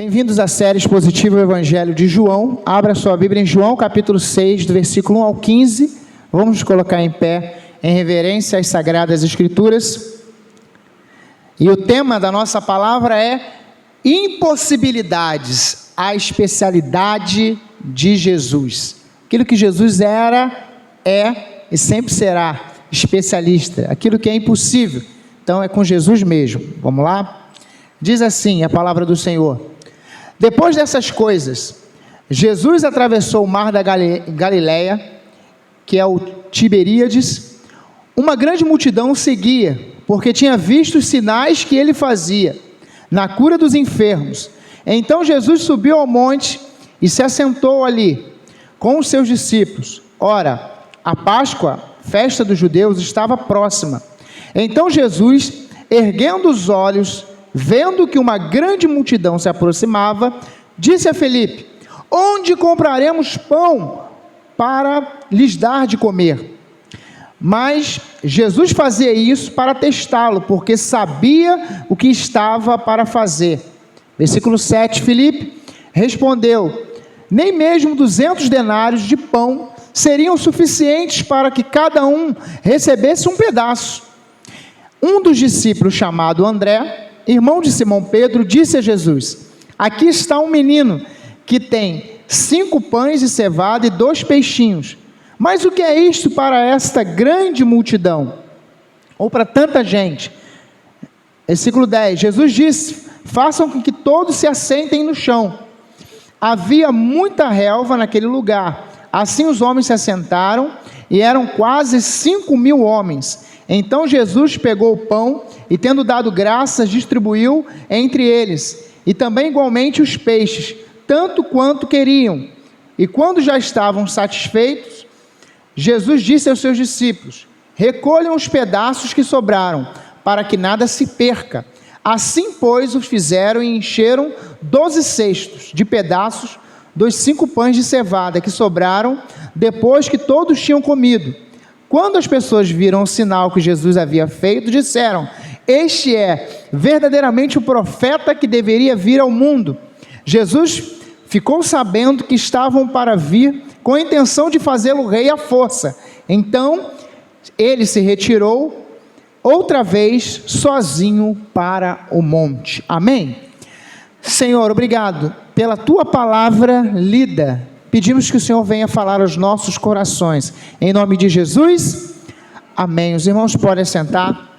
Bem-vindos à série expositiva do Evangelho de João. Abra sua Bíblia em João, capítulo 6, do versículo 1 ao 15. Vamos nos colocar em pé em reverência às Sagradas Escrituras. E o tema da nossa palavra é impossibilidades, a especialidade de Jesus. Aquilo que Jesus era, é e sempre será especialista. Aquilo que é impossível, então é com Jesus mesmo. Vamos lá? Diz assim a palavra do Senhor: depois dessas coisas, Jesus atravessou o mar da Galileia, que é o Tiberíades. Uma grande multidão o seguia, porque tinha visto os sinais que ele fazia na cura dos enfermos. Então Jesus subiu ao monte e se assentou ali com os seus discípulos. Ora, a Páscoa, festa dos judeus, estava próxima. Então Jesus, erguendo os olhos, vendo que uma grande multidão se aproximava, disse a Felipe: onde compraremos pão para lhes dar de comer? Mas Jesus fazia isso para testá-lo, porque sabia o que estava para fazer. Versículo 7, Felipe respondeu: nem mesmo 200 denários de pão seriam suficientes para que cada um recebesse um pedaço. Um dos discípulos, chamado André, irmão de Simão Pedro, disse a Jesus: aqui está um menino que tem 5 pães de cevada e 2 peixinhos. Mas o que é isto para esta grande multidão? Ou para tanta gente? Versículo 10, Jesus disse: façam com que todos se assentem no chão. Havia muita relva naquele lugar. Assim os homens se assentaram, e eram quase 5.000 homens. Então Jesus pegou o pão e, tendo dado graças, distribuiu entre eles, e também igualmente os peixes, tanto quanto queriam. E quando já estavam satisfeitos, Jesus disse aos seus discípulos: recolham os pedaços que sobraram, para que nada se perca. Assim, pois, os fizeram e encheram 12 cestos de pedaços dos 5 pães de cevada que sobraram, depois que todos tinham comido. Quando as pessoas viram o sinal que Jesus havia feito, disseram: este é verdadeiramente o profeta que deveria vir ao mundo. Jesus ficou sabendo que estavam para vir com a intenção de fazê-lo rei à força. Então ele se retirou outra vez sozinho para o monte. Amém? Senhor, obrigado pela tua palavra lida. Pedimos que o Senhor venha falar aos nossos corações. Em nome de Jesus, amém. Os irmãos podem sentar.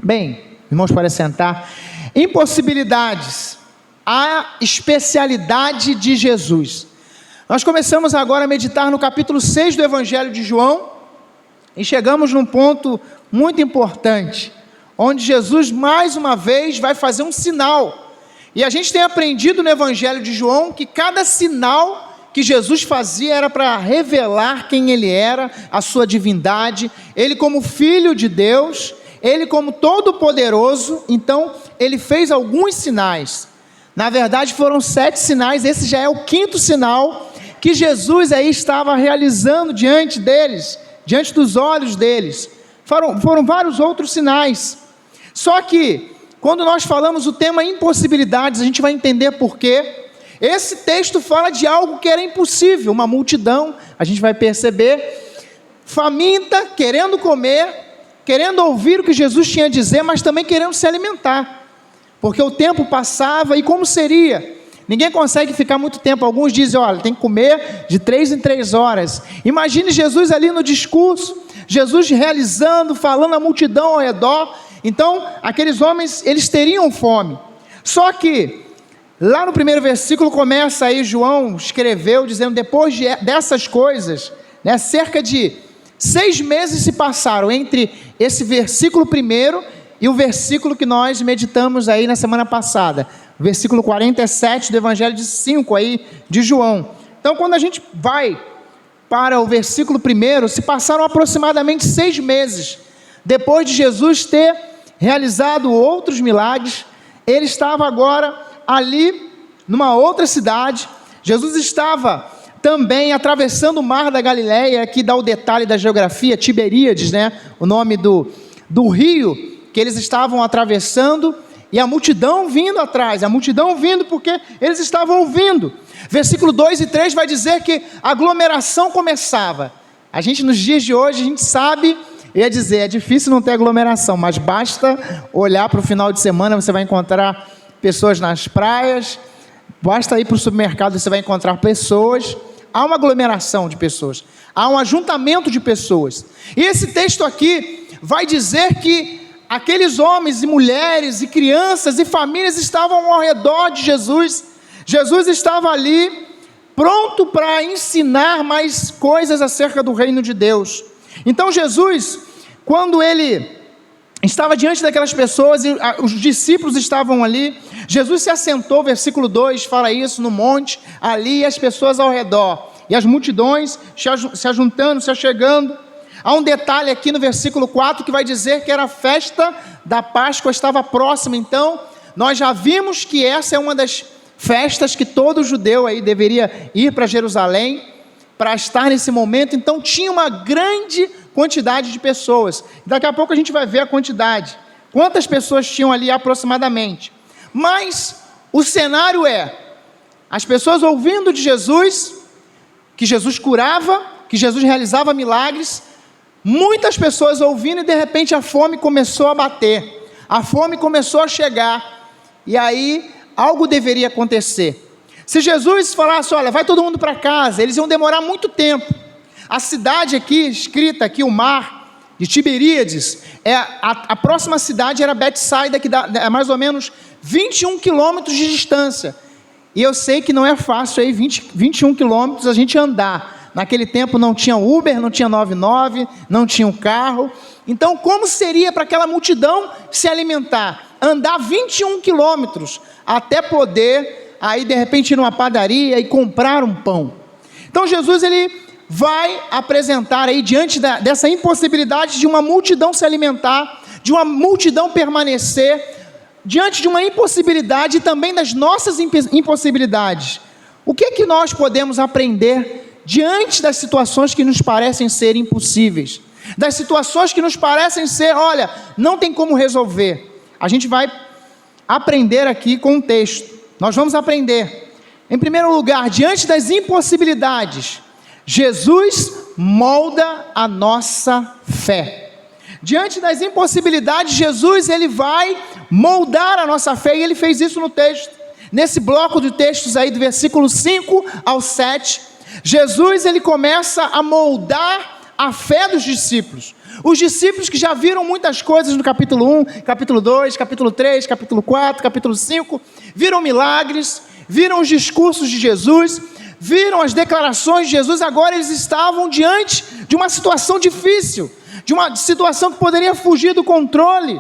Bem, irmãos podem sentar. Impossibilidades, a especialidade de Jesus. Nós começamos agora a meditar no capítulo 6 do Evangelho de João, e chegamos num ponto muito importante, onde Jesus mais uma vez vai fazer um sinal. E a gente tem aprendido no Evangelho de João que cada sinal que Jesus fazia era para revelar quem ele era, a sua divindade, ele como filho de Deus, ele como todo-poderoso. Então ele fez alguns sinais. Na verdade foram 7 sinais, esse já é o 5º sinal que Jesus aí estava realizando diante deles, diante dos olhos deles. Foram vários outros sinais. Só que quando nós falamos o tema impossibilidades, a gente vai entender por quê. Esse texto fala de algo que era impossível. Uma multidão, a gente vai perceber, faminta, querendo comer, querendo ouvir o que Jesus tinha a dizer, mas também querendo se alimentar, porque o tempo passava. E como seria? Ninguém consegue ficar muito tempo. Alguns dizem: olha, tem que comer de 3 em 3 horas. Imagine Jesus ali no discurso, Jesus realizando, falando a multidão ao redor. Então aqueles homens, eles teriam fome. Só que lá no primeiro versículo começa aí, João escreveu dizendo: depois dessas coisas, né, cerca de 6 meses se passaram entre esse versículo primeiro e o versículo que nós meditamos aí na semana passada, o versículo 47 do Evangelho de 5 aí de João. Então quando a gente vai para o versículo primeiro, se passaram aproximadamente 6 meses, depois de Jesus ter realizado outros milagres. Ele estava agora ali numa outra cidade. Jesus estava também atravessando o mar da Galileia. Aqui dá o detalhe da geografia, Tiberíades, né? O nome do rio que eles estavam atravessando. e a multidão vindo atrás, a multidão vindo porque eles estavam ouvindo. Versículo 2 e 3 vai dizer que a aglomeração começava. A gente nos dias de hoje, a gente sabe, eu ia dizer, é difícil não ter aglomeração, mas basta olhar para o final de semana, você vai encontrar pessoas nas praias, basta ir para o supermercado, você vai encontrar pessoas. Há uma aglomeração de pessoas, há um ajuntamento de pessoas. E esse texto aqui vai dizer que aqueles homens e mulheres e crianças e famílias estavam ao redor de Jesus. Jesus estava ali pronto para ensinar mais coisas acerca do reino de Deus. Então Jesus, quando ele estava diante daquelas pessoas e os discípulos estavam ali, Jesus se assentou, versículo 2 fala isso, no monte, ali, e as pessoas ao redor, e as multidões se ajuntando, se achegando. Há um detalhe aqui no versículo 4 que vai dizer que era a festa da Páscoa, estava próxima. Então nós já vimos que essa é uma das festas que todo judeu aí deveria ir para Jerusalém, para estar nesse momento. Então tinha uma grande quantidade de pessoas, daqui a pouco a gente vai ver a quantidade, quantas pessoas tinham ali aproximadamente. Mas o cenário é, as pessoas ouvindo de Jesus, que Jesus curava, que Jesus realizava milagres, muitas pessoas ouvindo, e de repente a fome começou a bater, a fome começou a chegar, e aí algo deveria acontecer. Se Jesus falasse, olha, vai todo mundo para casa, eles iam demorar muito tempo. A cidade aqui, escrita aqui, o mar de Tiberíades, a próxima cidade era Betsaida, que dá mais ou menos 21 quilômetros de distância. E eu sei que não é fácil aí 21 quilômetros a gente andar. Naquele tempo não tinha Uber, não tinha 99, não tinha um carro. Então como seria para aquela multidão se alimentar? Andar 21 quilômetros até poder, aí de repente ir numa padaria e comprar um pão. Então Jesus, ele vai apresentar aí, diante dessa impossibilidade de uma multidão se alimentar, de uma multidão permanecer, diante de uma impossibilidade e também das nossas impossibilidades. O que é que nós podemos aprender diante das situações que nos parecem ser impossíveis? Das situações que nos parecem ser, olha, não tem como resolver. A gente vai aprender aqui com um texto. Nós vamos aprender, em primeiro lugar, diante das impossibilidades, Jesus molda a nossa fé. Diante das impossibilidades, Jesus, ele vai moldar a nossa fé, e ele fez isso no texto. Nesse bloco de textos aí, do versículo 5 ao 7, Jesus, ele começa a moldar a fé dos discípulos. Os discípulos que já viram muitas coisas no capítulo 1, capítulo 2, capítulo 3, capítulo 4, capítulo 5, viram milagres, viram os discursos de Jesus, viram as declarações de Jesus. Agora eles estavam diante de uma situação difícil, de uma situação que poderia fugir do controle,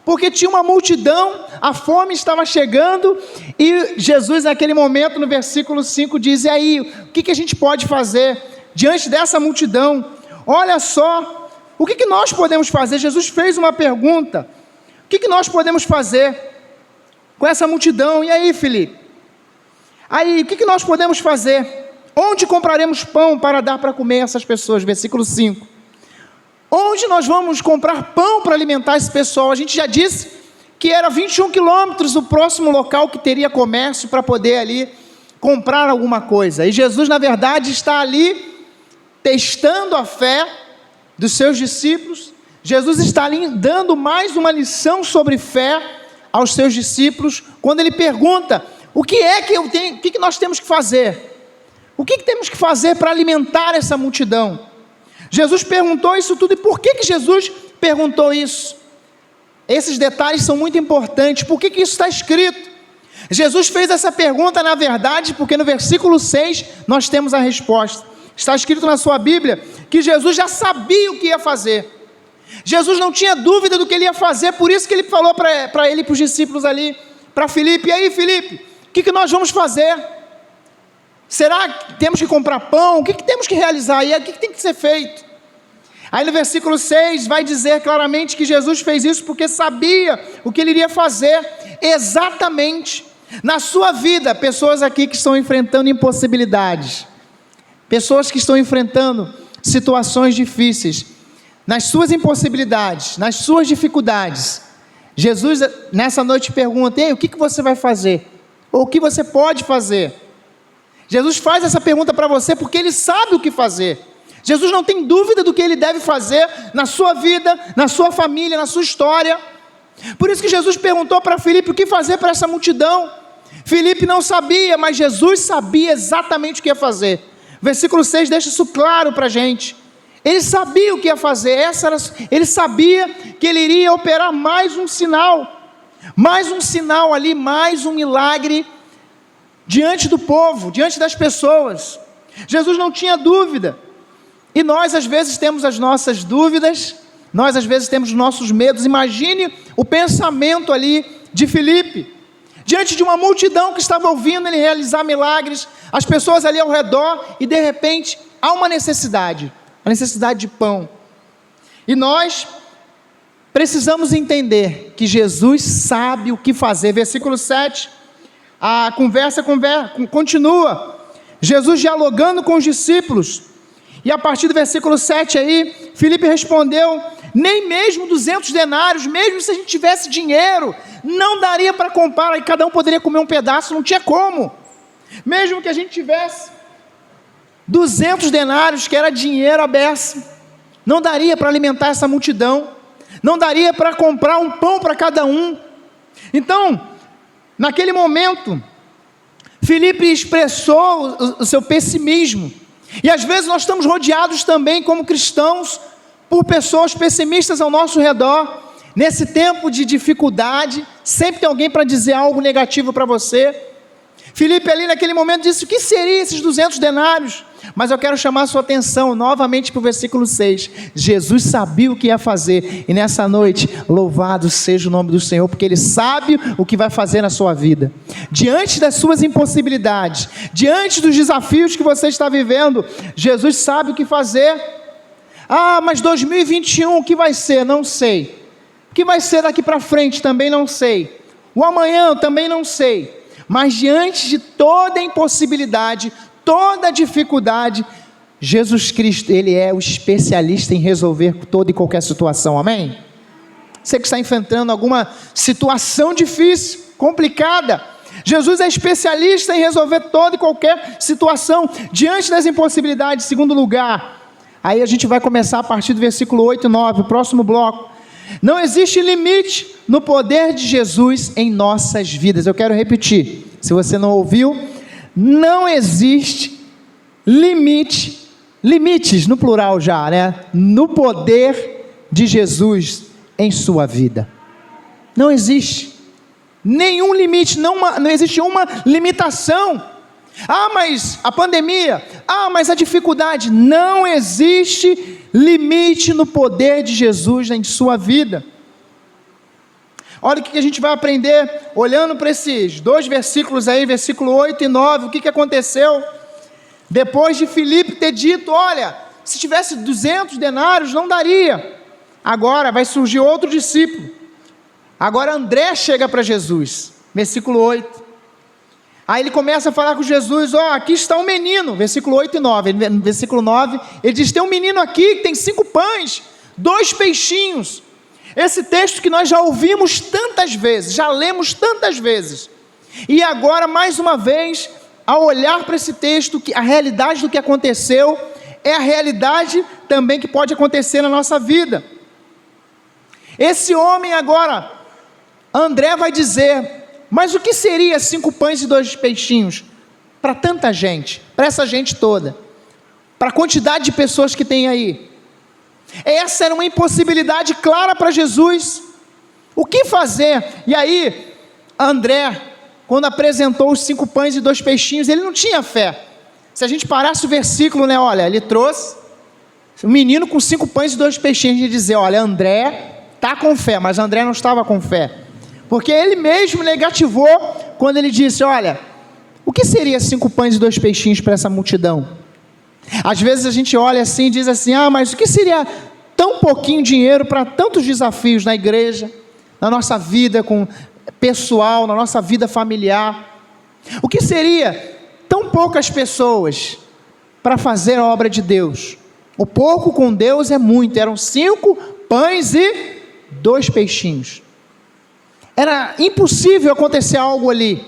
porque tinha uma multidão, a fome estava chegando, e Jesus naquele momento, no versículo 5, diz, e aí, o que a gente pode fazer diante dessa multidão? Olha só, o que nós podemos fazer? Jesus fez uma pergunta, o que nós podemos fazer com essa multidão? E aí, Felipe? Aí, o que nós podemos fazer? Onde compraremos pão para dar para comer essas pessoas? Versículo 5. Onde nós vamos comprar pão para alimentar esse pessoal? A gente já disse que era 21 quilômetros o próximo local que teria comércio para poder ali comprar alguma coisa. E Jesus, na verdade, está ali testando a fé dos seus discípulos. Jesus está ali dando mais uma lição sobre fé aos seus discípulos, quando ele pergunta, o que é que eu tenho, o que nós temos que fazer? O que temos que fazer para alimentar essa multidão? Jesus perguntou isso tudo. E por que Jesus perguntou isso? Esses detalhes são muito importantes. Por que isso está escrito? Jesus fez essa pergunta, na verdade, porque no versículo 6 nós temos a resposta. Está escrito na sua Bíblia que Jesus já sabia o que ia fazer. Jesus não tinha dúvida do que ele ia fazer, por isso que ele falou para ele e para os discípulos ali, para Filipe, e aí, Filipe, o que nós vamos fazer? Será que temos que comprar pão? O que temos que realizar? E aí, o que tem que ser feito? Aí no versículo 6 vai dizer claramente que Jesus fez isso porque sabia o que ele iria fazer. Exatamente. Na sua vida, pessoas aqui que estão enfrentando impossibilidades, pessoas que estão enfrentando situações difíceis, nas suas impossibilidades, nas suas dificuldades, Jesus nessa noite pergunta: ei, o que você vai fazer? Ou o que você pode fazer? Jesus faz essa pergunta para você porque Ele sabe o que fazer. Jesus não tem dúvida do que Ele deve fazer na sua vida, na sua família, na sua história. Por isso que Jesus perguntou para Filipe o que fazer para essa multidão. Filipe não sabia, mas Jesus sabia exatamente o que ia fazer. Versículo 6 deixa isso claro para a gente. Ele sabia o que ia fazer, ele sabia que ele iria operar mais um sinal ali, mais um milagre diante do povo, diante das pessoas. Jesus não tinha dúvida. E nós às vezes temos as nossas dúvidas, nós às vezes temos os nossos medos. Imagine o pensamento ali de Filipe, diante de uma multidão que estava ouvindo ele realizar milagres, as pessoas ali ao redor, e de repente há uma necessidade, a necessidade de pão. E nós precisamos entender que Jesus sabe o que fazer. Versículo 7, a conversa continua, Jesus dialogando com os discípulos, e a partir do versículo 7 aí, Filipe respondeu: nem mesmo 200 denários, mesmo se a gente tivesse dinheiro, não daria para comprar, e cada um poderia comer um pedaço, não tinha como. Mesmo que a gente tivesse 200 denários, que era dinheiro à beça, não daria para alimentar essa multidão, não daria para comprar um pão para cada um. Então, naquele momento, Filipe expressou o seu pessimismo, e às vezes nós estamos rodeados também como cristãos, por pessoas pessimistas ao nosso redor. Nesse tempo de dificuldade, sempre tem alguém para dizer algo negativo para você. Filipe ali naquele momento disse: o que seriam esses 200 denários? Mas eu quero chamar a sua atenção novamente para o versículo 6. Jesus sabia o que ia fazer, e nessa noite, louvado seja o nome do Senhor, porque Ele sabe o que vai fazer na sua vida. Diante das suas impossibilidades, diante dos desafios que você está vivendo, Jesus sabe o que fazer. Ah, mas 2021 o que vai ser? Não sei. O que vai ser daqui para frente? Também não sei. O amanhã eu também não sei. Mas diante de toda impossibilidade, toda dificuldade, Jesus Cristo, Ele é o especialista em resolver toda e qualquer situação, amém? Você que está enfrentando alguma situação difícil, complicada, Jesus é especialista em resolver toda e qualquer situação, diante das impossibilidades. Segundo lugar, aí a gente vai começar a partir do versículo 8 e 9, o próximo bloco. Não existe limite no poder de Jesus em nossas vidas. Eu quero repetir, se você não ouviu, não existe limites no plural já, né? No poder de Jesus em sua vida. Não existe nenhum limite, não existe uma limitação. Ah, mas a pandemia, mas a dificuldade. Não existe limite no poder de Jesus em sua vida. Olha o que a gente vai aprender olhando para esses dois versículos aí, versículo 8 e 9, o que aconteceu? Depois de Filipe ter dito: olha, se tivesse 200 denários não daria. Agora vai surgir outro discípulo. Agora André chega para Jesus, versículo 8. Aí ele começa a falar com Jesus: aqui está um menino, versículo 8 e 9, no versículo 9, ele diz: tem um menino aqui que tem 5 pães, 2 peixinhos. Esse texto que nós já ouvimos tantas vezes, já lemos tantas vezes, e agora mais uma vez, ao olhar para esse texto, que a realidade do que aconteceu, é a realidade também que pode acontecer na nossa vida. Esse homem agora, André vai dizer: mas o que seria 5 pães e 2 peixinhos para tanta gente, para essa gente toda, para a quantidade de pessoas que tem aí? Essa era uma impossibilidade clara para Jesus. O que fazer? E aí, André, quando apresentou os 5 pães e 2 peixinhos, ele não tinha fé. Se a gente parasse o versículo, né? Olha, ele trouxe um menino com 5 pães e 2 peixinhos, e dizer: olha, André está com fé, mas André não estava com fé. Porque ele mesmo negativou quando ele disse: olha, o que seria 5 pães e 2 peixinhos para essa multidão? Às vezes a gente olha assim e diz assim: mas o que seria tão pouquinho dinheiro para tantos desafios na igreja, na nossa vida pessoal, na nossa vida familiar? O que seria tão poucas pessoas para fazer a obra de Deus? O pouco com Deus é muito. Eram 5 pães e 2 peixinhos. Era impossível acontecer algo ali.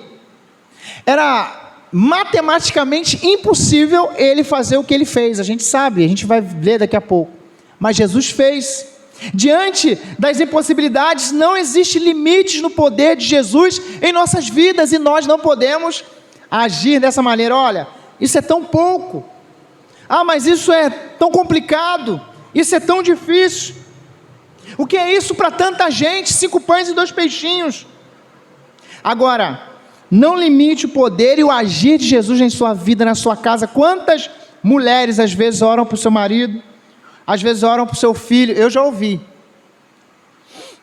Era matematicamente impossível ele fazer o que ele fez. A gente sabe, a gente vai ler daqui a pouco. Mas Jesus fez. Diante das impossibilidades, não existe limites no poder de Jesus em nossas vidas, e nós não podemos agir dessa maneira. Olha, isso é tão pouco. Ah, mas isso é tão complicado. Isso é tão difícil. O que é isso para tanta gente? 5 pães e 2 peixinhos. Agora, não limite o poder e o agir de Jesus em sua vida, na sua casa. Quantas mulheres às vezes oram para o seu marido, às vezes oram para o seu filho? Eu já ouvi.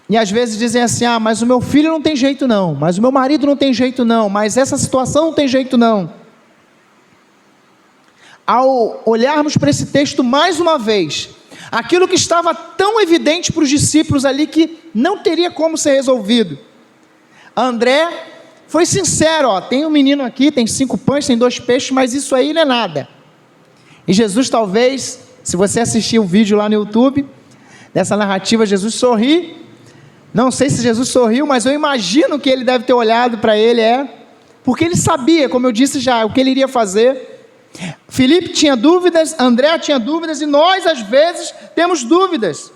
E às vezes dizem assim: ah, mas o meu filho não tem jeito não, mas o meu marido não tem jeito não, mas essa situação não tem jeito não. Ao olharmos para esse texto mais uma vez, aquilo que estava tão evidente para os discípulos ali, que não teria como ser resolvido, André foi sincero: ó, tem um menino aqui, tem 5 pães, tem 2 peixes, mas isso aí não é nada. E Jesus, talvez, se você assistir o vídeo lá no YouTube, dessa narrativa, Jesus sorri. Não sei se Jesus sorriu, mas eu imagino que ele deve ter olhado para ele, porque ele sabia, como eu disse já, o que ele iria fazer. Filipe tinha dúvidas, André tinha dúvidas, e nós às vezes temos dúvidas.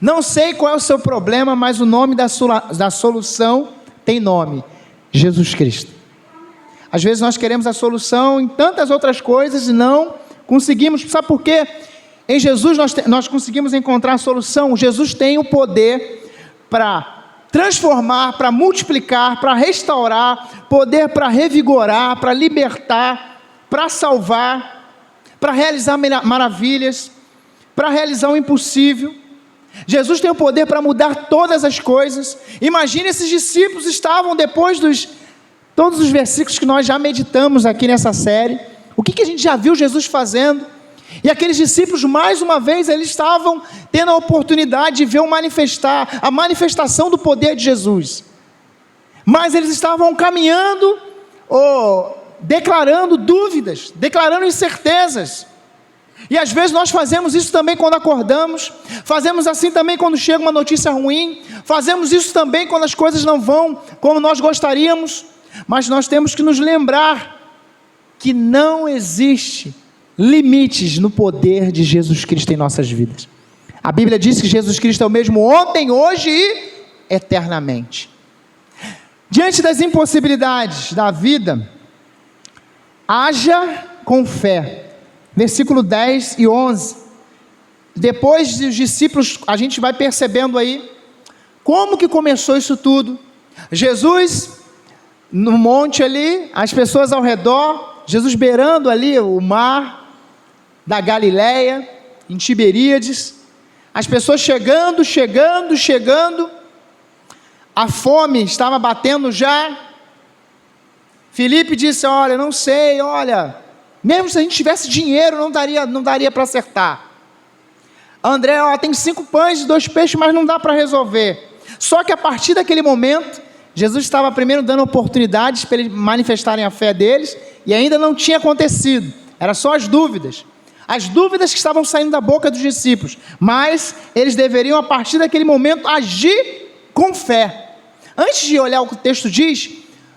Não sei qual é o seu problema, mas o nome da solução tem nome: Jesus Cristo. Às vezes nós queremos a solução em tantas outras coisas e não conseguimos. Sabe por quê? Em Jesus nós conseguimos encontrar a solução. Jesus tem o poder para transformar, para multiplicar, para restaurar, poder para revigorar, para libertar, para salvar, para realizar maravilhas, para realizar o impossível. Jesus tem o poder para mudar todas as coisas. Imagine, esses discípulos estavam, depois dos todos os versículos que nós já meditamos aqui nessa série, o que a gente já viu Jesus fazendo? E aqueles discípulos, mais uma vez, eles estavam tendo a oportunidade de ver a manifestação do poder de Jesus, mas eles estavam caminhando, declarando dúvidas, declarando incertezas. E às vezes nós fazemos isso também quando acordamos, fazemos assim também quando chega uma notícia ruim, fazemos isso também quando as coisas não vão como nós gostaríamos. Mas nós temos que nos lembrar que não existe limites no poder de Jesus Cristo em nossas vidas. A Bíblia diz que Jesus Cristo é o mesmo ontem, hoje e eternamente. Diante das impossibilidades da vida, haja com fé. Versículo 10 e 11. Depois dos discípulos, a gente vai percebendo aí como que começou isso tudo. Jesus no monte ali, as pessoas ao redor, Jesus beirando ali o mar da Galileia, em Tiberíades, as pessoas chegando, a fome estava batendo já. Filipe disse: olha, não sei, mesmo se a gente tivesse dinheiro, não daria para acertar. André, tem 5 pães e 2 peixes, mas não dá para resolver. Só que a partir daquele momento, Jesus estava primeiro dando oportunidades para eles manifestarem a fé deles, e ainda não tinha acontecido, era só as dúvidas que estavam saindo da boca dos discípulos, mas eles deveriam, a partir daquele momento, agir com fé. Antes de olhar o que o texto diz,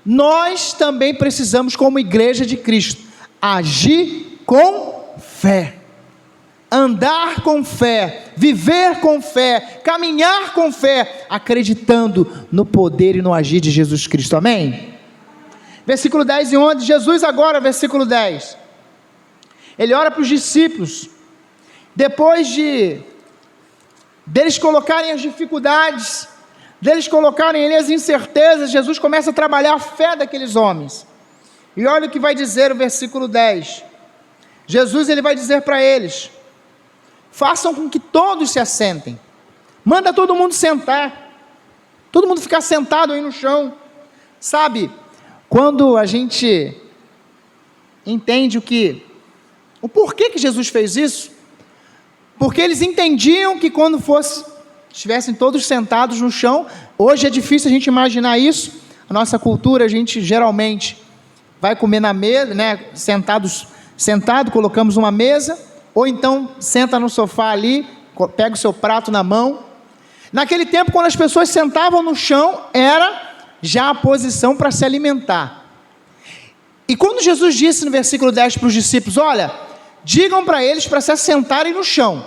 nós também precisamos, como igreja de Cristo, agir com fé, andar com fé, viver com fé, caminhar com fé, acreditando no poder e no agir de Jesus Cristo, amém? Versículo 10 e 11, Jesus agora, versículo 10, ele ora para os discípulos, depois deles colocarem as dificuldades, deles colocarem ali as incertezas, Jesus começa a trabalhar a fé daqueles homens. E olha o que vai dizer o versículo 10, Jesus ele vai dizer para eles: façam com que todos se assentem, manda todo mundo sentar, todo mundo ficar sentado aí no chão. Sabe, quando a gente entende o porquê que Jesus fez isso, porque eles entendiam que quando estivessem todos sentados no chão, hoje é difícil a gente imaginar isso, a nossa cultura, a gente geralmente vai comer na mesa, né, sentado, colocamos uma mesa, ou então senta no sofá ali, pega o seu prato na mão. Naquele tempo, quando as pessoas sentavam no chão, era já a posição para se alimentar. E quando Jesus disse no versículo 10 para os discípulos, olha, digam para eles para se assentarem no chão.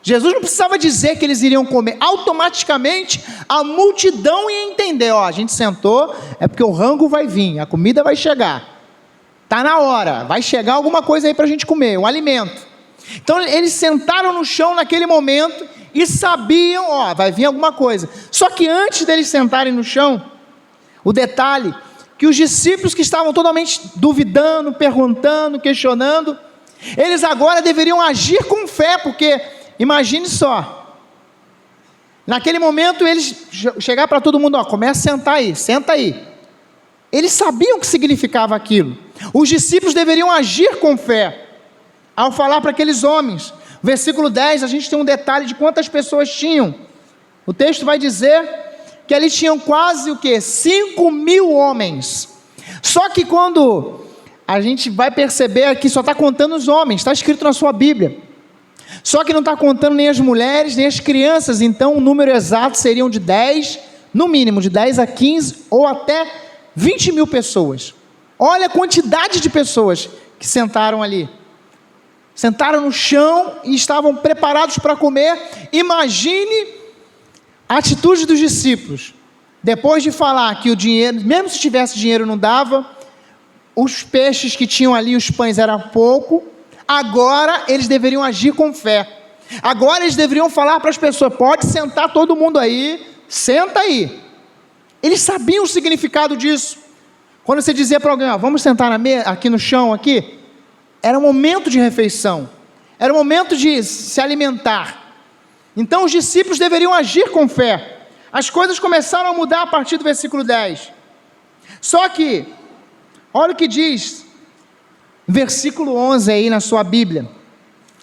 Jesus não precisava dizer que eles iriam comer. Automaticamente, a multidão ia entender, ó, a gente sentou, é porque o rango vai vir, a comida vai chegar. Está na hora, vai chegar alguma coisa aí para a gente comer, um alimento. Então, eles sentaram no chão naquele momento e sabiam, ó, vai vir alguma coisa. Só que antes deles sentarem no chão, o detalhe, que os discípulos que estavam totalmente duvidando, perguntando, questionando, eles agora deveriam agir com fé, porque, imagine só, naquele momento eles chegar para todo mundo, ó, começa a sentar aí, senta aí. Eles sabiam o que significava aquilo. Os discípulos deveriam agir com fé, ao falar para aqueles homens. Versículo 10, a gente tem um detalhe de quantas pessoas tinham. O texto vai dizer que ali tinham quase o quê? 5.000 homens. Só que quando a gente vai perceber aqui, só está contando os homens, está escrito na sua Bíblia. Só que não está contando nem as mulheres, nem as crianças. Então o número exato seriam de 10, no mínimo de 10 a 15 ou até 20.000 pessoas. Olha a quantidade de pessoas que sentaram ali. Sentaram no chão e estavam preparados para comer. Imagine a atitude dos discípulos. Depois de falar que o dinheiro, mesmo se tivesse dinheiro não dava, os peixes que tinham ali, os pães eram pouco, agora eles deveriam agir com fé. Agora eles deveriam falar para as pessoas, pode sentar todo mundo aí, senta aí. Eles sabiam o significado disso. Quando você dizia para alguém, ó, vamos sentar aqui no chão, aqui, era um momento de refeição, era um momento de se alimentar. Então os discípulos deveriam agir com fé. As coisas começaram a mudar a partir do versículo 10. Só que, olha o que diz, versículo 11 aí na sua Bíblia.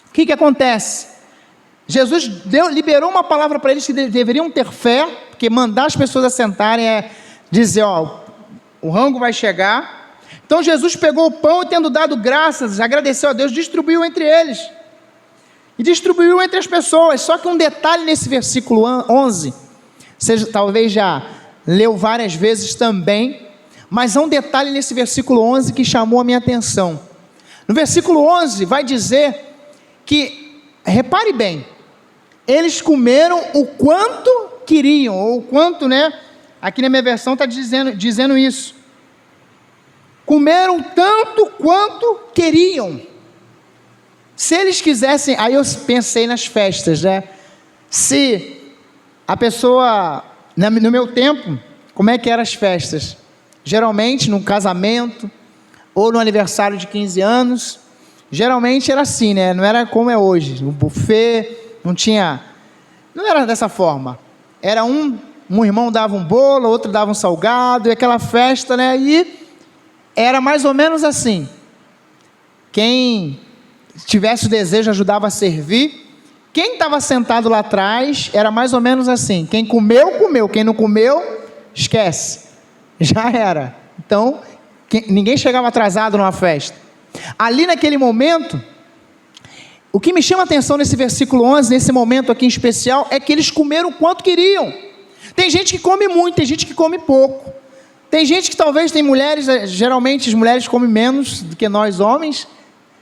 O que acontece? Jesus liberou uma palavra para eles que deveriam ter fé, porque mandar as pessoas assentarem é dizer, ó, o rango vai chegar. Então Jesus pegou o pão e, tendo dado graças, agradeceu a Deus, distribuiu entre eles. E distribuiu entre as pessoas. Só que um detalhe nesse versículo 11, você talvez já leu várias vezes também, mas há um detalhe nesse versículo 11 que chamou a minha atenção. No versículo 11 vai dizer que, repare bem, eles comeram o quanto queriam, ou o quanto, né? Aqui na minha versão está dizendo isso. Comeram tanto quanto queriam. Se eles quisessem, aí eu pensei nas festas, né? Se a pessoa, no meu tempo, como é que eram as festas? Geralmente num casamento, ou no aniversário de 15 anos, geralmente era assim, né? Não era como é hoje, no buffet, não era dessa forma. Era um irmão dava um bolo, outro dava um salgado, e aquela festa, né? E era mais ou menos assim. Quem tivesse o desejo ajudava a servir. Quem estava sentado lá atrás era mais ou menos assim. Quem comeu, comeu. Quem não comeu, esquece. Já era. Então, ninguém chegava atrasado numa festa. Ali naquele momento, o que me chama a atenção nesse versículo 11, nesse momento aqui em especial, é que eles comeram o quanto queriam. Tem gente que come muito, tem gente que come pouco. Tem gente que talvez tem mulheres, geralmente as mulheres comem menos do que nós homens.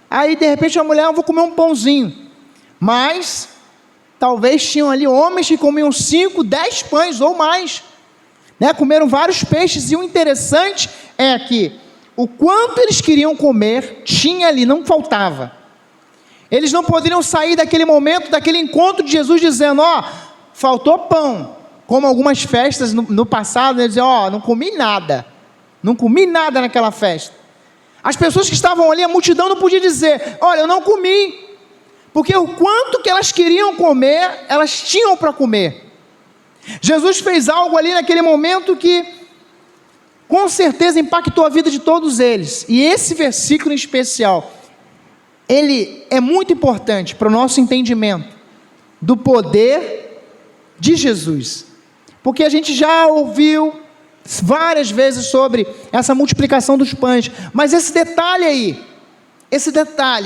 Aí de repente a mulher, eu vou comer um pãozinho. Mas talvez tinham ali homens que comiam 5, 10 pães ou mais, né? Comeram vários peixes. E o interessante é que o quanto eles queriam comer, tinha ali, não faltava. Eles não poderiam sair daquele momento, daquele encontro de Jesus dizendo, ó, faltou pão. Como algumas festas no passado, eles diziam, ó, não comi nada naquela festa. As pessoas que estavam ali, a multidão não podia dizer, olha, eu não comi, porque o quanto que elas queriam comer, elas tinham para comer. Jesus fez algo ali naquele momento que, com certeza, impactou a vida de todos eles. E esse versículo em especial, ele é muito importante para o nosso entendimento do poder de Jesus. Porque a gente já ouviu várias vezes sobre essa multiplicação dos pães, mas esse detalhe,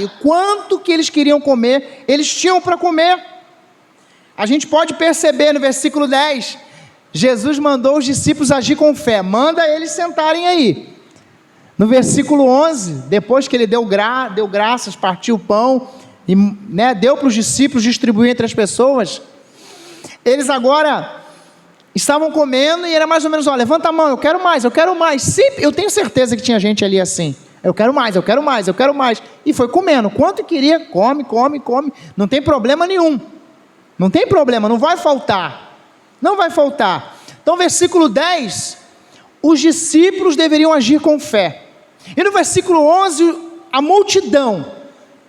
o quanto que eles queriam comer, eles tinham para comer. a gente pode perceber no versículo 10, Jesus mandou os discípulos agir com fé, manda eles sentarem aí. No versículo 11, depois que ele deu graças, partiu o pão, e, deu para os discípulos distribuir entre as pessoas, eles agora estavam comendo e era mais ou menos, ó, levanta a mão, eu quero mais, eu quero mais. Sim, eu tenho certeza que tinha gente ali assim, eu quero mais, eu quero mais, eu quero mais. E foi comendo, quanto queria, come, não tem problema nenhum. Não tem problema, não vai faltar. Não vai faltar. Então, versículo 10, os discípulos deveriam agir com fé. E no versículo 11, a multidão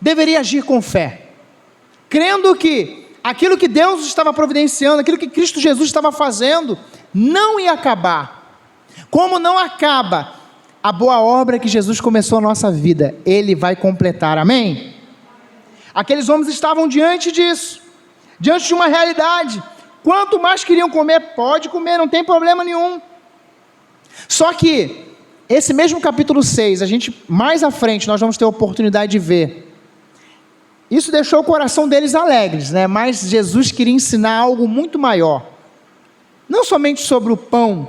deveria agir com fé, crendo que aquilo que Deus estava providenciando, aquilo que Cristo Jesus estava fazendo, não ia acabar. Como não acaba a boa obra que Jesus começou na nossa vida, Ele vai completar, amém? Aqueles homens estavam diante disso, diante de uma realidade. Quanto mais queriam comer, pode comer, não tem problema nenhum. Só que, esse mesmo capítulo 6, mais à frente, nós vamos ter a oportunidade de ver. Isso deixou o coração deles alegres, mas Jesus queria ensinar algo muito maior. Não somente sobre o pão.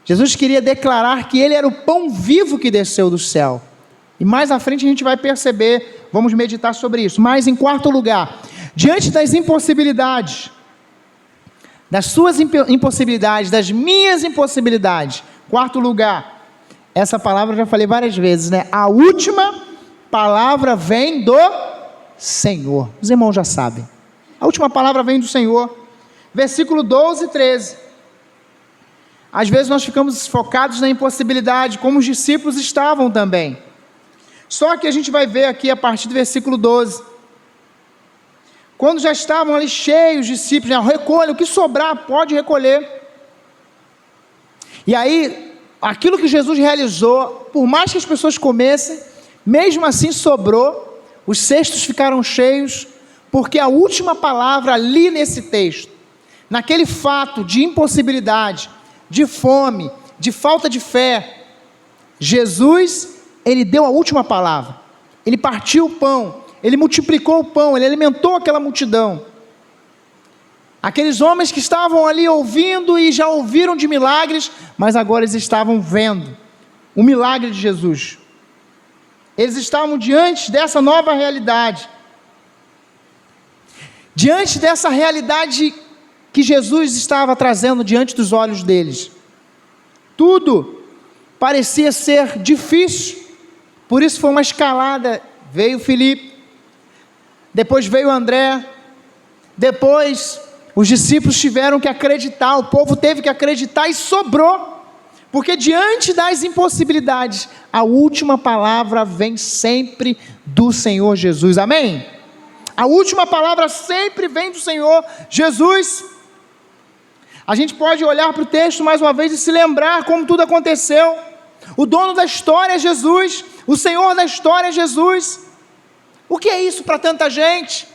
Jesus queria declarar que Ele era o pão vivo que desceu do céu. E mais à frente a gente vai perceber, vamos meditar sobre isso. Mas em quarto lugar, diante das impossibilidades, das suas impossibilidades, das minhas impossibilidades, quarto lugar, essa palavra eu já falei várias vezes, a última palavra vem do Senhor. Os irmãos já sabem, a última palavra vem do Senhor. Versículo 12 e 13, às vezes nós ficamos focados na impossibilidade, como os discípulos estavam também. Só que a gente vai ver aqui a partir do versículo 12, quando já estavam ali cheios, os discípulos, recolha, o que sobrar pode recolher. E aí, aquilo que Jesus realizou, por mais que as pessoas comessem, mesmo assim sobrou, os cestos ficaram cheios, porque a última palavra ali nesse texto, naquele fato de impossibilidade, de fome, de falta de fé, Jesus, Ele deu a última palavra, Ele partiu o pão, Ele multiplicou o pão, Ele alimentou aquela multidão. Aqueles homens que estavam ali ouvindo e já ouviram de milagres, mas agora eles estavam vendo o milagre de Jesus. Eles estavam diante dessa nova realidade, diante dessa realidade que Jesus estava trazendo diante dos olhos deles. Tudo parecia ser difícil, por isso foi uma escalada. Veio Filipe, depois veio André, depois os discípulos tiveram que acreditar, o povo teve que acreditar e sobrou, porque diante das impossibilidades, a última palavra vem sempre do Senhor Jesus, amém? A última palavra sempre vem do Senhor Jesus. A gente pode olhar para o texto mais uma vez e se lembrar como tudo aconteceu. O dono da história é Jesus, o Senhor da história é Jesus. O que é isso para tanta gente?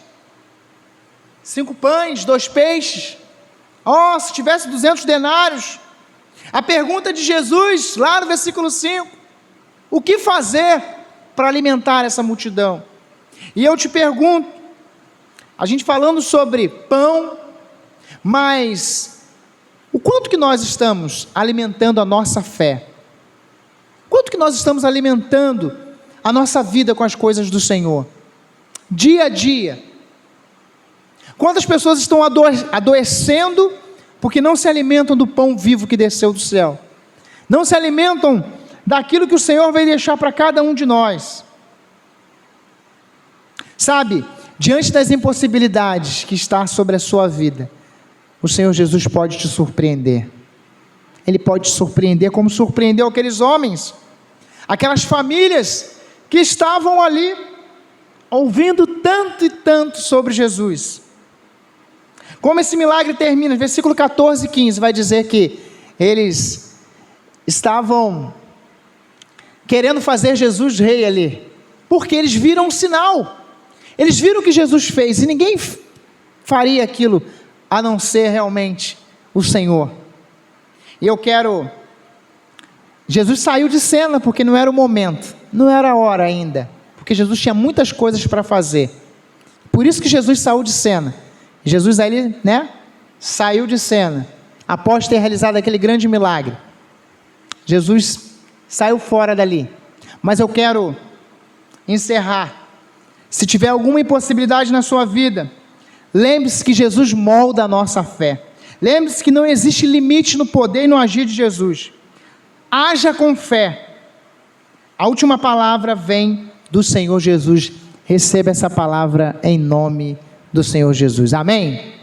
5 pães, 2 peixes. Se tivesse 200 denários. A pergunta de Jesus, lá no versículo 5, o que fazer para alimentar essa multidão? E eu te pergunto, a gente falando sobre pão, mas o quanto que nós estamos alimentando a nossa fé? Quanto que nós estamos alimentando a nossa vida com as coisas do Senhor? Dia a dia. Quantas pessoas estão adoecendo porque não se alimentam do pão vivo que desceu do céu? Não se alimentam daquilo que o Senhor veio deixar para cada um de nós. Sabe, diante das impossibilidades que está sobre a sua vida, o Senhor Jesus pode te surpreender. Ele pode te surpreender como surpreendeu aqueles homens, aquelas famílias que estavam ali ouvindo tanto e tanto sobre Jesus. Como esse milagre termina, versículo 14 e 15, vai dizer que eles estavam querendo fazer Jesus rei ali, porque eles viram um sinal, eles viram o que Jesus fez, e ninguém faria aquilo, a não ser realmente o Senhor. E Jesus saiu de cena, porque não era o momento, não era a hora ainda, porque Jesus tinha muitas coisas para fazer, por isso que Jesus saiu de cena. Jesus ali, né, saiu de cena, após ter realizado aquele grande milagre. Jesus saiu fora dali. Mas eu quero encerrar. Se tiver alguma impossibilidade na sua vida, lembre-se que Jesus molda a nossa fé. Lembre-se que não existe limite no poder e no agir de Jesus. Haja com fé. A última palavra vem do Senhor Jesus. Receba essa palavra em nome do Senhor Jesus. Amém?